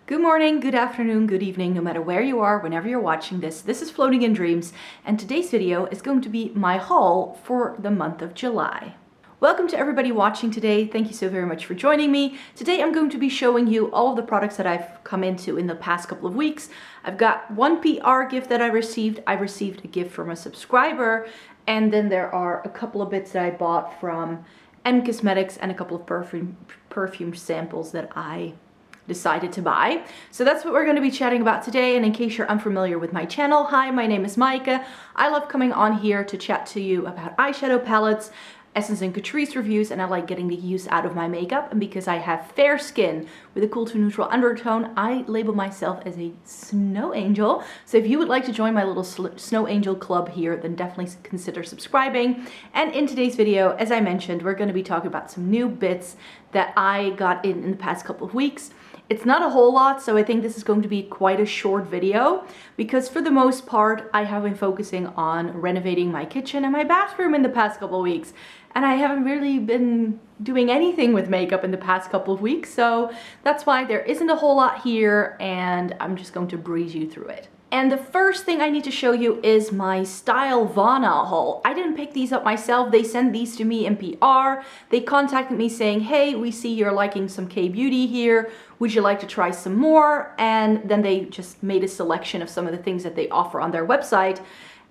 Good morning, good afternoon, good evening, no matter where you are, whenever you're watching this. This is Floating in Dreams, and today's video is going to be my haul for the month of July. Welcome to everybody watching today. Thank you so very much for joining me. Today I'm going to be showing you all of the products that I've come into in the past couple of weeks. I've got one PR gift that I received. I received a gift from a subscriber, and then there are a couple of bits that I bought from M Cosmetics and a couple of perfume samples that I decided to buy. So that's what we're going to be chatting about today. And in case you're unfamiliar with my channel, hi, my name is Micah. I love coming on here to chat to you about eyeshadow palettes, Essence and Catrice reviews, and I like getting the use out of my makeup. And because I have fair skin with a cool to neutral undertone, I label myself as a snow angel. So if you would like to join my little snow angel club here, then definitely consider subscribing. And in today's video, as I mentioned, we're going to be talking about some new bits that I got in the past couple of weeks. It's not a whole lot, so I think this is going to be quite a short video because for the most part, I have been focusing on renovating my kitchen and my bathroom in the past couple of weeks. And I haven't really been doing anything with makeup in the past couple of weeks, so that's why there isn't a whole lot here, and I'm just going to breeze you through it. And the first thing I need to show you is my Stylevana haul. I didn't pick these up myself. They sent these to me in PR. They contacted me saying, hey, we see you're liking some K-beauty here. Would you like to try some more? And then they just made a selection of some of the things that they offer on their website.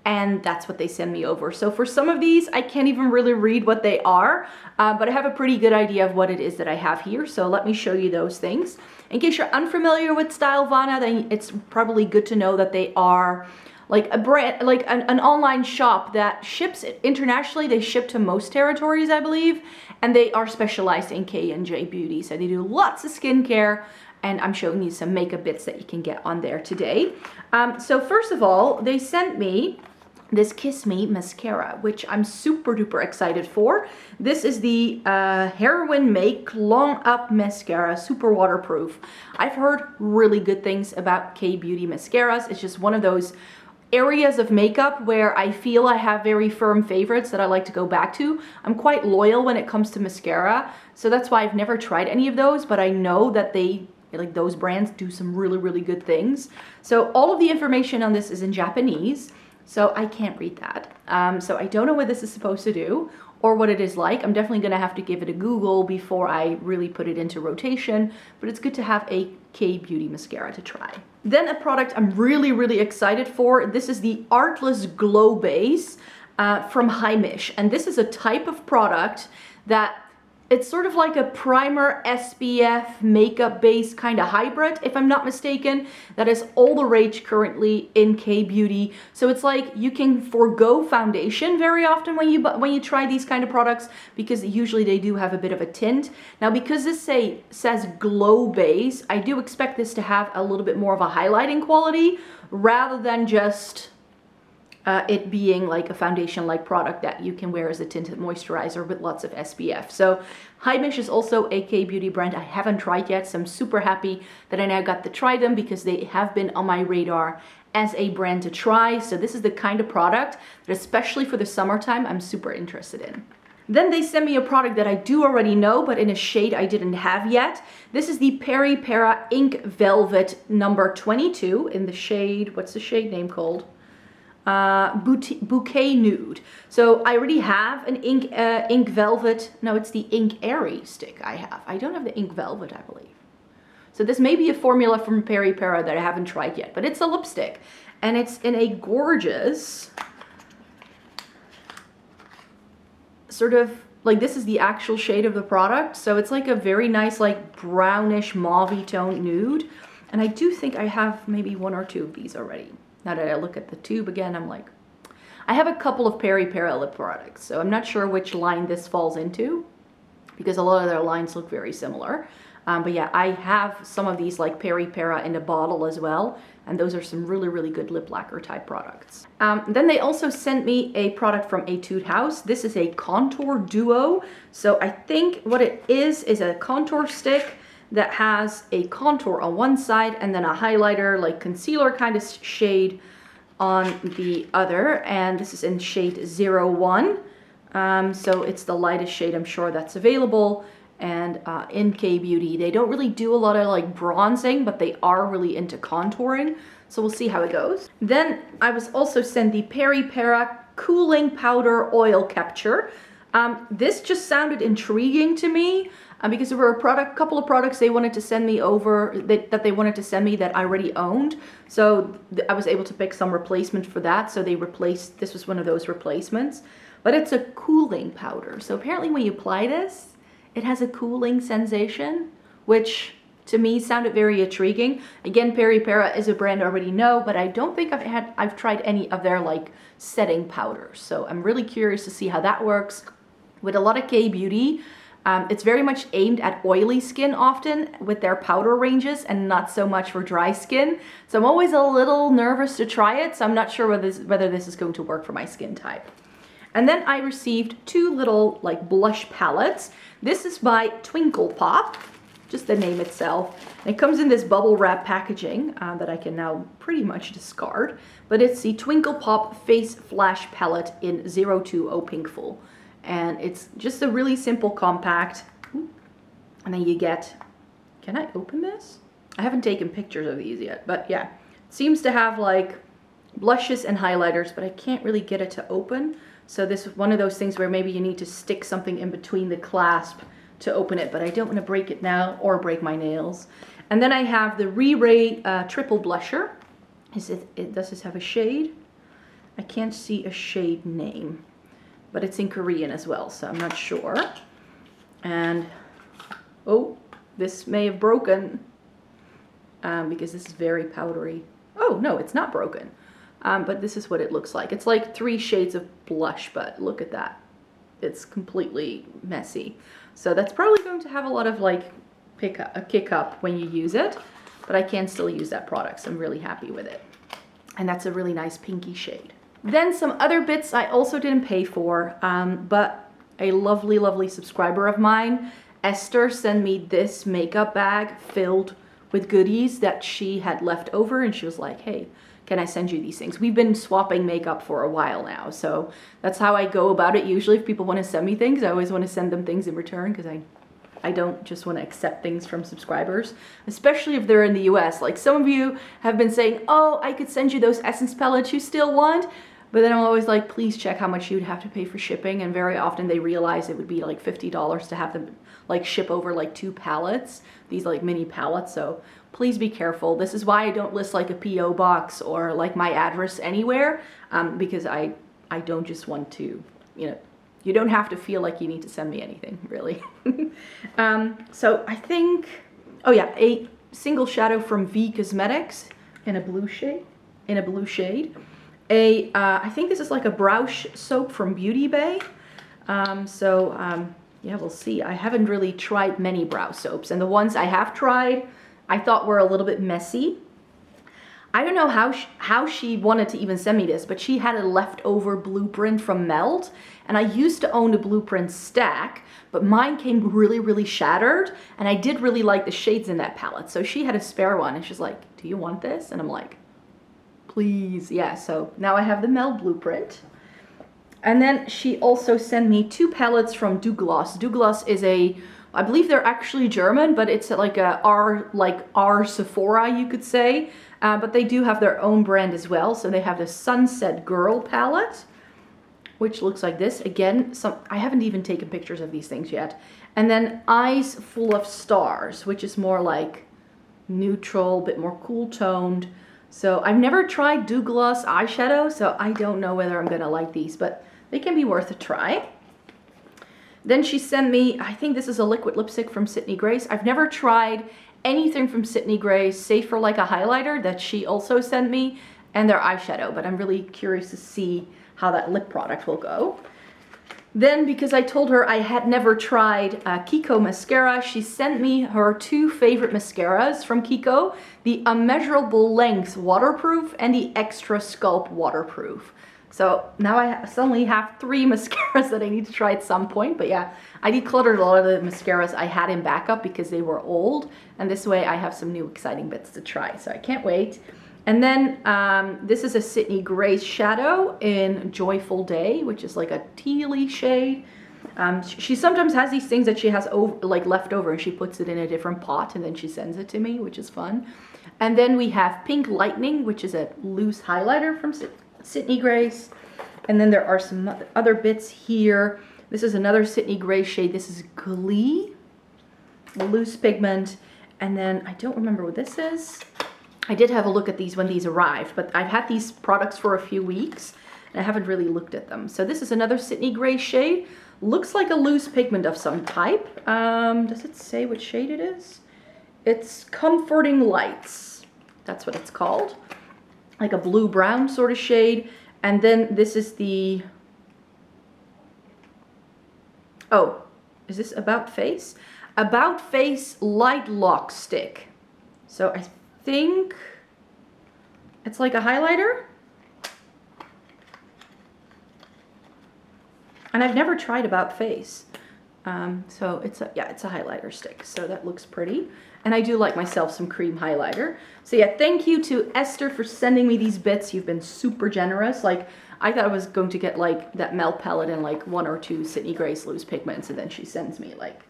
And that's what they send me over. So for some of these, I can't even really read what they are, but I have a pretty good idea of what it is that I have here. So let me show you those things. In case you're unfamiliar with Stylevana, then it's probably good to know that they are like a brand, like an online shop that ships internationally. They ship to most territories, I believe, and they are specialized in K&J beauty. So they do lots of skincare. And I'm showing you some makeup bits that you can get on there today. So first of all, they sent me this Kiss Me mascara, which I'm super duper excited for. This is the Heroin Make Long Up Mascara, super waterproof. I've heard really good things about K-beauty mascaras. It's just one of those areas of makeup where I feel I have very firm favorites that I like to go back to. I'm quite loyal when it comes to mascara, so that's why I've never tried any of those, but I know that those brands do some really good things. So all of the information on this is in Japanese, so I can't read that. So I don't know what this is supposed to do or what it is like. I'm definitely gonna have to give it a Google before I really put it into rotation, but it's good to have a K-beauty mascara to try. Then a product I'm really excited for. This is the Artless Glow Base from Heimish, and this is a type of product that it's sort of like a primer SPF makeup base kind of hybrid, if I'm not mistaken. That is all the rage currently in K-beauty. So it's like you can forego foundation very often when you try these kind of products, because usually they do have a bit of a tint. Now, because this says glow base, I do expect this to have a little bit more of a highlighting quality rather than just it being like a foundation-like product that you can wear as a tinted moisturizer with lots of SPF. So Heimish is also a K-beauty brand I haven't tried yet, so I'm super happy that I now got to try them because they have been on my radar as a brand to try. So this is the kind of product that, especially for the summertime, I'm super interested in. Then they sent me a product that I do already know, but in a shade I didn't have yet. This is the Peri Para Ink Velvet number 22 in the shade, what's the shade name called? Bouquet Nude. So I already have an ink velvet. No, it's the Ink Airy stick I have. I don't have the ink velvet, I believe. So this may be a formula from Peri Para that I haven't tried yet, but it's a lipstick, and it's in a gorgeous sort of like, this is the actual shade of the product. So it's like a very nice, like brownish mauve tone nude. And I do think I have maybe one or two of these already. Now that I look at the tube again, I'm like, I have a couple of Peri Para lip products, so I'm not sure which line this falls into because a lot of their lines look very similar. But yeah, I have some of these like Peri Para in a bottle as well, and those are some really good lip lacquer type products. Then they also sent me a product from Etude House. This is a contour duo. So I think what it is a contour stick that has a contour on one side and then a highlighter, like concealer kind of shade on the other. And this is in shade 01. So it's the lightest shade I'm sure that's available. and in K-Beauty. They don't really do a lot of like bronzing, but they are really into contouring. So we'll see how it goes. Then I was also sent the Peri Para Cooling Powder Oil Capture. This just sounded intriguing to me because there were a couple of products they wanted to send me over that they wanted to send me that I already owned. So I was able to pick some replacement for that. So they replaced, this was one of those replacements, but it's a cooling powder. So apparently when you apply this, it has a cooling sensation, which to me sounded very intriguing. Again, Peri Para is a brand I already know, but I don't think I've tried any of their like setting powders. So I'm really curious to see how that works. With a lot of K-Beauty, it's very much aimed at oily skin often with their powder ranges and not so much for dry skin. So I'm always a little nervous to try it. So I'm not sure whether this is going to work for my skin type. And then I received two little like blush palettes. This is by Twinkle Pop, just the name itself. And it comes in this bubble wrap packaging that I can now pretty much discard. But it's the Twinkle Pop Face Flash Palette in 020 Pinkful. And it's just a really simple compact. And then you get, can I open this? I haven't taken pictures of these yet, but yeah. It seems to have like blushes and highlighters, but I can't really get it to open. So this is one of those things where maybe you need to stick something in between the clasp to open it, but I don't want to break it now or break my nails. And then I have the ReGeneration Triple Blusher. Does this have a shade? I can't see a shade name, but it's in Korean as well, so I'm not sure. And, oh, this may have broken because this is very powdery. Oh, no, it's not broken. But this is what it looks like. It's like 3 shades of blush, but look at that. It's completely messy. So that's probably going to have a lot of like kick up when you use it, but I can still use that product, so I'm really happy with it. And that's a really nice pinky shade. Then some other bits I also didn't pay for, but a lovely, lovely subscriber of mine, Esther, sent me this makeup bag filled with goodies that she had left over, and she was like, hey, can I send you these things? We've been swapping makeup for a while now, so that's how I go about it. Usually if people want to send me things, I always want to send them things in return because I don't just want to accept things from subscribers, especially if they're in the US. Like some of you have been saying, oh, I could send you those essence palettes you still want, but then I'm always like, please check how much you'd have to pay for shipping, and very often they realize it would be like $50 to have them like ship over like 2 pallets, these like mini pallets, so please be careful. This is why I don't list like a PO box or like my address anywhere, because I don't just want to, you know, you don't have to feel like you need to send me anything, really. So I think, oh yeah, a single shadow from V Cosmetics in a blue shade, I think this is like a brow soap from Beauty Bay. Yeah, we'll see. I haven't really tried many brow soaps, and the ones I have tried, I thought were a little bit messy. I don't know how she wanted to even send me this, but she had a leftover blueprint from Melt, and I used to own the blueprint stack, but mine came really, really shattered, and I did really like the shades in that palette. So she had a spare one, and she's like, do you want this? And I'm like, please. Yeah, so now I have the Melt blueprint. And then she also sent me 2 palettes from Douglas. Douglas is I believe they're actually German, but it's like our Sephora, you could say. But they do have their own brand as well. So they have the Sunset Girl palette, which looks like this. Again, I haven't even taken pictures of these things yet. And then Eyes Full of Stars, which is more like neutral, a bit more cool toned. So I've never tried Douglas eyeshadow, so I don't know whether I'm gonna like these, but they can be worth a try. Then she sent me, I think this is a liquid lipstick from Sydney Grace. I've never tried anything from Sydney Grace, save for like a highlighter that she also sent me, and their eyeshadow, but I'm really curious to see how that lip product will go. Then, because I told her I had never tried Kiko mascara, she sent me her 2 favorite mascaras from Kiko, the Unmeasurable Length Waterproof and the Extra Sculpt Waterproof. So now I suddenly have 3 mascaras that I need to try at some point. But yeah, I decluttered a lot of the mascaras I had in backup because they were old. And this way I have some new exciting bits to try. So I can't wait. And then this is a Sydney Grace shadow in Joyful Day, which is like a tealy shade. She sometimes has these things that she has like left over, and she puts it in a different pot and then she sends it to me, which is fun. And then we have Pink Lightning, which is a loose highlighter from Sydney Grace. And then there are some other bits here. This is another Sydney Grace shade. This is Glee, a loose pigment. And then I don't remember what this is. I did have a look at these when these arrived, but I've had these products for a few weeks and I haven't really looked at them. So this is another Sydney Grace shade. Looks like a loose pigment of some type. Does it say what shade it is? It's Comforting Lights. That's what it's called. Like a blue-brown sort of shade. And then this is the... Oh, is this About Face? About Face Light Lock Stick. So I think it's like a highlighter. And I've never tried About Face. So it's a highlighter stick. So that looks pretty. And I do like myself some cream highlighter. So yeah, thank you to Esther for sending me these bits. You've been super generous. Like, I thought I was going to get like that Mel palette and like 1 or 2 Sydney Grace loose pigments, and then she sends me like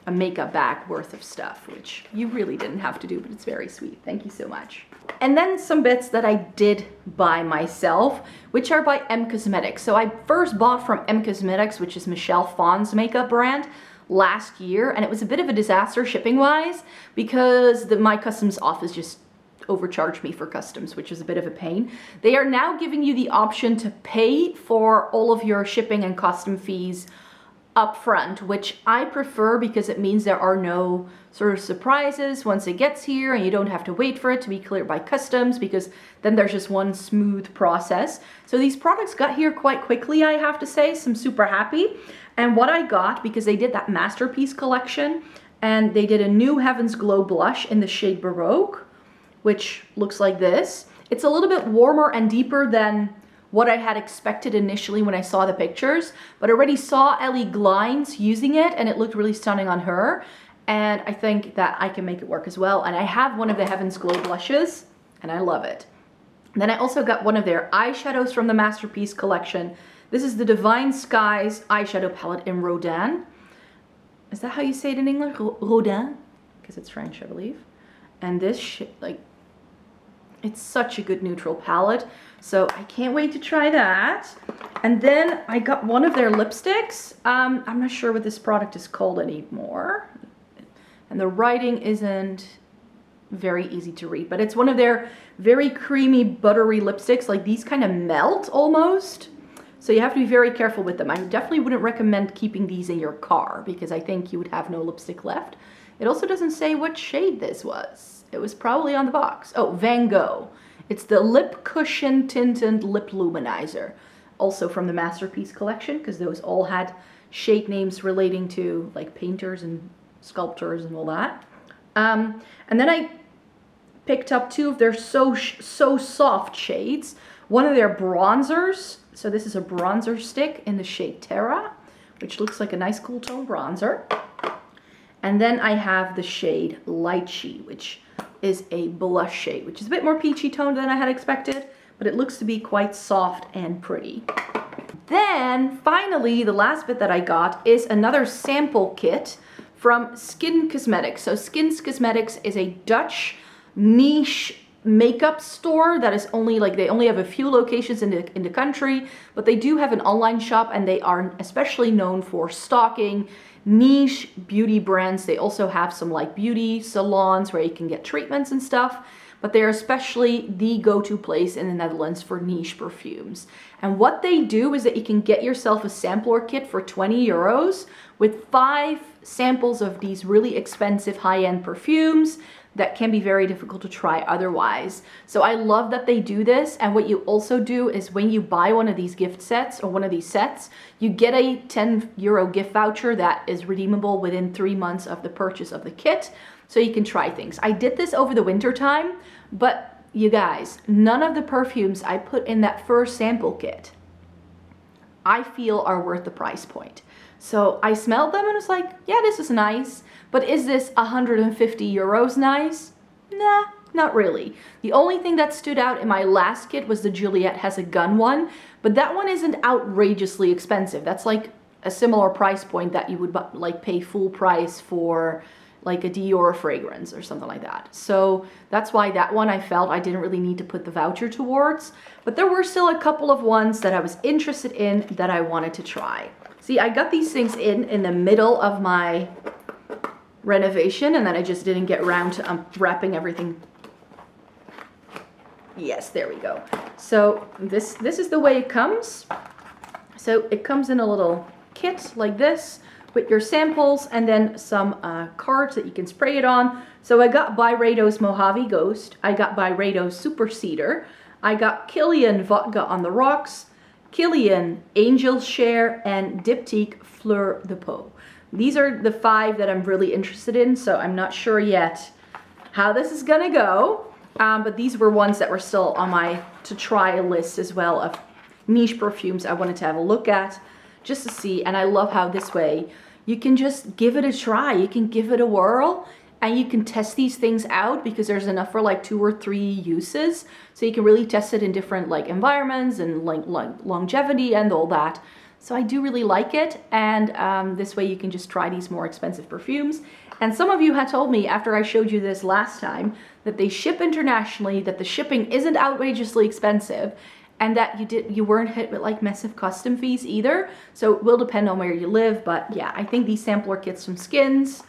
a makeup bag worth of stuff, which you really didn't have to do, but it's very sweet. Thank you so much. And then some bits that I did buy myself, which are by M Cosmetics. So I first bought from M Cosmetics, which is Michelle Phan's makeup brand, last year, and it was a bit of a disaster shipping wise because my customs office just overcharged me for customs, which is a bit of a pain. They are now giving you the option to pay for all of your shipping and custom fees upfront, which I prefer because it means there are no sort of surprises once it gets here, and you don't have to wait for it to be cleared by customs, because then there's just one smooth process. So these products got here quite quickly, I have to say, so I'm super happy. And what I got, because they did that Masterpiece collection, and they did a new Heaven's Glow blush in the shade Baroque, which looks like this. It's a little bit warmer and deeper than what I had expected initially when I saw the pictures, but I already saw Ellie Glines using it and it looked really stunning on her. And I think that I can make it work as well. And I have one of the Heaven's Glow blushes and I love it. And then I also got one of their eyeshadows from the Masterpiece collection. This is the Divine Skies eyeshadow palette in Rodin. Is that how you say it in English? Rodin? Because it's French, I believe. And this, like, it's such a good neutral palette. So I can't wait to try that. And then I got one of their lipsticks. I'm not sure what this product is called anymore. And the writing isn't very easy to read, but it's one of their very creamy, buttery lipsticks. Like, these kind of melt almost. So you have to be very careful with them. I definitely wouldn't recommend keeping these in your car because I think you would have no lipstick left. It also doesn't say what shade this was. It was probably on the box. Oh, Van Gogh. It's the Lip Cushion Tinted Lip Luminizer. Also from the Masterpiece collection, because those all had shade names relating to like painters and sculptors and all that. And then I picked up 2 of their So Soft shades. One of their bronzers. So this is a bronzer stick in the shade Terra, which looks like a nice cool tone bronzer. And then I have the shade Lychee, which is a blush shade, which is a bit more peachy toned than I had expected, but it looks to be quite soft and pretty. Then finally, the last bit that I got is another sample kit from Skin Cosmetics. So Skin Cosmetics is a Dutch niche makeup store that is only like, they only have a few locations in the country, but they do have an online shop and they are especially known for stocking niche beauty brands. They also have some like beauty salons where you can get treatments and stuff, but they're especially the go-to place in the Netherlands for niche perfumes. And what they do is that you can get yourself a sampler kit for 20 euros with 5 samples of these really expensive high-end perfumes that can be very difficult to try otherwise. So I love that they do this. And what you also do is when you buy one of these gift sets or one of these sets, you get a 10 euro gift voucher that is redeemable within 3 months of the purchase of the kit. So you can try things. I did this over the winter time, but you guys, none of the perfumes I put in that first sample kit, I feel are worth the price point. So I smelled them and was like, yeah, this is nice. But is this 150 euros nice? Nah, not really. The only thing that stood out in my last kit was the Juliette Has a Gun one, but that one isn't outrageously expensive. That's like a similar price point that you would like pay full price for like a Dior fragrance or something like that. So that's why that one I felt I didn't really need to put the voucher towards. But there were still a couple of ones that I was interested in that I wanted to try. See, I got these things in the middle of my renovation, and then I just didn't get around to wrapping everything. Yes, there we go. So this is the way it comes. So it comes in a little kit like this with your samples and then some cards that you can spray it on. So I got Byredo's Mojave Ghost, I got Byredo's Super Cedar, I got Kilian Vodka on the Rocks, Kilian Angel Share, and Diptyque Fleur de Peau. These are the 5 that I'm really interested in, so I'm not sure yet how this is gonna go. But these were ones that were still on my to try list as well of niche perfumes I wanted to have a look at just to see. And I love how this way you can just give it a try, you can give it a whirl, and you can test these things out because there's enough for like 2 or 3 uses. So you can really test it in different like environments and like longevity and all that. So I do really like it, and this way you can just try these more expensive perfumes. And some of you had told me after I showed you this last time that they ship internationally, that the shipping isn't outrageously expensive, and that you weren't hit with like massive custom fees either. So it will depend on where you live, but yeah, I think these sampler kits from Skins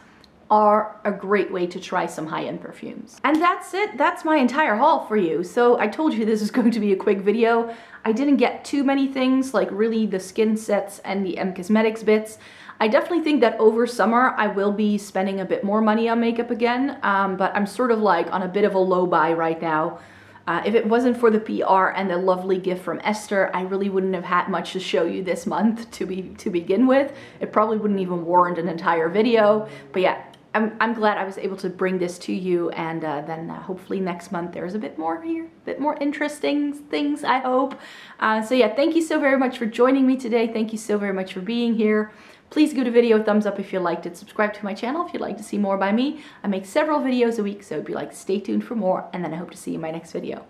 are a great way to try some high-end perfumes. And that's it. That's my entire haul for you. So I told you this is going to be a quick video. I didn't get too many things, like really the skin sets and the Cosmetics bits. I definitely think that over summer I will be spending a bit more money on makeup again, but I'm sort of like on a bit of a low buy right now. If it wasn't for the PR and the lovely gift from Esther, I really wouldn't have had much to show you this month to begin with. It probably wouldn't even warrant an entire video. But yeah, I'm glad I was able to bring this to you, and then hopefully next month there's a bit more here, a bit more interesting things, I hope. So yeah, thank you so very much for joining me today. Thank you so very much for being here. Please give the video a thumbs up if you liked it. Subscribe to my channel if you'd like to see more by me. I make several videos a week, so if you'd like to stay tuned for more, and then I hope to see you in my next video.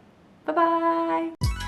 Bye-bye!